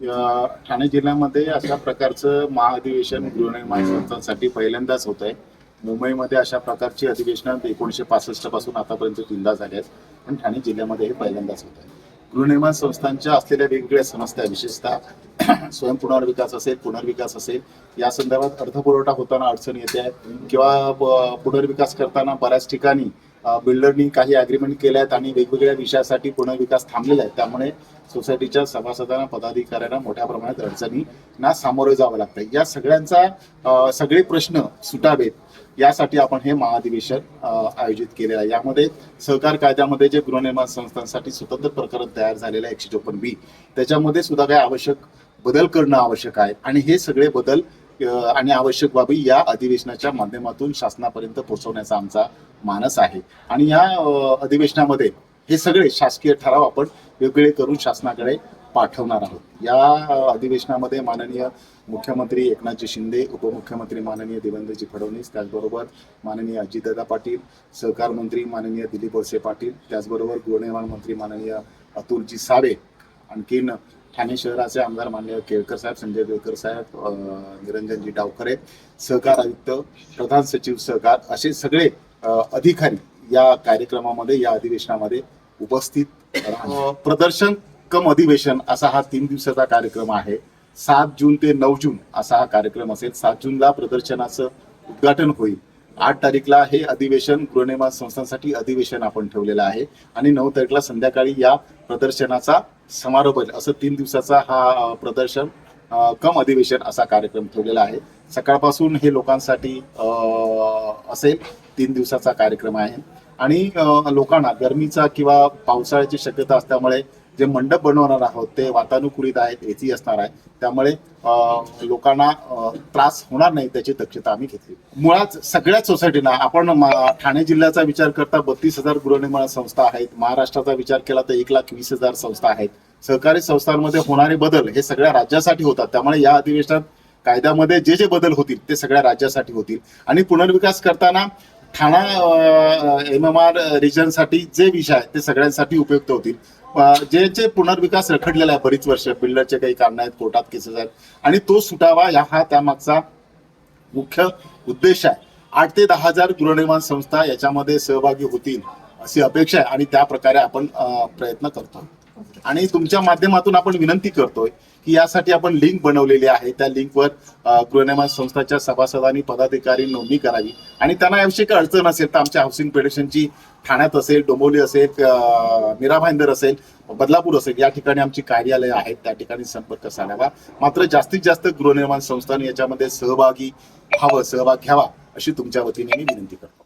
ठाणे जिल्ह्यामध्ये अशा प्रकारचं महाअधिवेशन गृहनिर्माण संस्थांसाठी पहिल्यांदाच होत आहे. मुंबईमध्ये अशा प्रकारची अधिवेशनं 1965 पासून आतापर्यंत तीनदा झाली आहेत, पण ठाणे जिल्ह्यामध्ये हे पहिल्यांदाच होत आहे. गृहनिर्माण संस्थांच्या असलेल्या वेगवेगळ्या समस्या, विशेषतः स्वयंपुनर्विकास असेल, पुनर्विकास असेल, या संदर्भात अर्थपुरवठा होताना अडचण येते आहे किंवा पुनर्विकास करताना बऱ्याच ठिकाणी बिल्डरनी काही अग्रीमेंट केले आहेत आणि वेगवेगळ्या विषयासाठी पुनर्विकास थांबलेला आहे. त्यामुळे सोसायटीच्या सभासदांना, पदाधिकाऱ्यांना मोठ्या प्रमाणात अडचणींना सामोरे जावं लागतं. या सगळ्यांचा सगळे प्रश्न सुटावेत यासाठी आपण हे महाअधिवेशन आयोजित केलेलं आहे. यामध्ये सहकार कायद्यामध्ये जे गृहनिर्माण संस्थांसाठी स्वतंत्र प्रकरण तयार झालेलं आहे 154B, त्याच्यामध्ये सुद्धा काही आवश्यक बदल करणं आवश्यक आहे आणि हे सगळे बदल आणि आवश्यक बाबी या अधिवेशनाच्या माध्यमातून शासनापर्यंत पोहोचवण्याचा आमचा मानस आहे. आणि या अधिवेशनामध्ये हे सगळे शासकीय ठराव आपण वेगवेगळे करून शासनाकडे पाठवणार आहोत. या अधिवेशनामध्ये माननीय मुख्यमंत्री एकनाथजी शिंदे, उपमुख्यमंत्री माननीय देवेंद्रजी फडणवीस, त्याचबरोबर माननीय अजितदादा पाटील, सहकार मंत्री माननीय दिलीप वळसे पाटील, त्याचबरोबर गृहनिर्माण मंत्री माननीय अतुलजी सावे, आणखीन ठाणे शहराचे आमदार माननीय केळकर साहेब, संजय बेळकर साहेब, निरंजनजी डावखरे, सहकार आयुक्त, प्रधान सचिव सहकार, असे सगळे अधिकारी या कार्यक्रमामध्ये, या अधिवेशनामध्ये उपस्थित प्रदर्शन कम अधिवेशन असा हा 3 दिवसाचा कार्यक्रम आहे. 7 जून ते 9 जून असा हा कार्यक्रम असेल. 7 जूनला प्रदर्शनाचं उद्घाटन होईल. 8 तारीखला हे अधिवेशन गृहनिर्माण संस्थांसाठी अधिवेशन आपण ठेवलेलं आहे आणि 9 तारीखला संध्याकाळी या प्रदर्शनाचा समारोप होईल. असं 3 दिवसाचा हा प्रदर्शन कम अधिवेशन असा कार्यक्रम ठेवलेला आहे. सकाळपासून हे लोकांसाठी असेल. 3 दिवसाचा कार्यक्रम आहे आणि लोकांना गरमीचा किंवा पावसाळ्याची शक्यता असल्यामुळे जे मंडप बनवणार आहोत ते वातानुकूलित आहेत, एसी असणार आहे, त्यामुळे लोकांना त्रास होणार नाही त्याची दक्षता आम्ही घेतली. मुळात सगळ्याच सोसायटीना आपण ठाणे जिल्ह्याचा विचार करता 32,000 गृहनिर्माण संस्था आहेत. महाराष्ट्राचा विचार केला तर 1,20,000 संस्था आहेत. सहकारी संस्थांमध्ये होणारे बदल हे सगळ्या राज्यासाठी होतात. त्यामुळे या अधिवेशनात कायद्यामध्ये जे जे बदल होतील ते सगळ्या राज्यासाठी होतील आणि पुनर्विकास करताना ठाणा MMR रिजनसाठी जे विषय आहेत ते सगळ्यांसाठी उपयुक्त होतील. जे पुनर्विकास रखडलेला आहे बरीच वर्ष, बिल्डरचे काही कारण आहेत, कोर्टात केसेस आहेत आणि तो सुटावा हा त्यामागचा मुख्य उद्देश आहे. 8 ते 10,000 गृहनिर्माण संस्था याच्यामध्ये सहभागी होतील अशी अपेक्षा आहे आणि त्या प्रकारे आपण प्रयत्न करतो आणि तुमच्या माध्यमातून आपण विनंती करतोय की यासाठी आपण लिंक बनवलेली आहे. त्या लिंकवर गृहनिर्माण संस्थाच्या सभासदांनी, पदाधिकारी नोंदणी करावी आणि त्यांना याविषयी काही अडचण असेल तर आमच्या हाऊसिंग फेडरेशनची ठाण्यात असेल, डोंबिवली असेल, मीरा भाईंदर असेल, बदलापूर असेल, या ठिकाणी आमची कार्यालय आहेत, त्या ठिकाणी संपर्क साधावा. मात्र जास्तीत जास्त गृहनिर्माण संस्थांनी याच्यामध्ये सहभाग घ्यावा अशी तुमच्या वतीने मी विनंती करतो.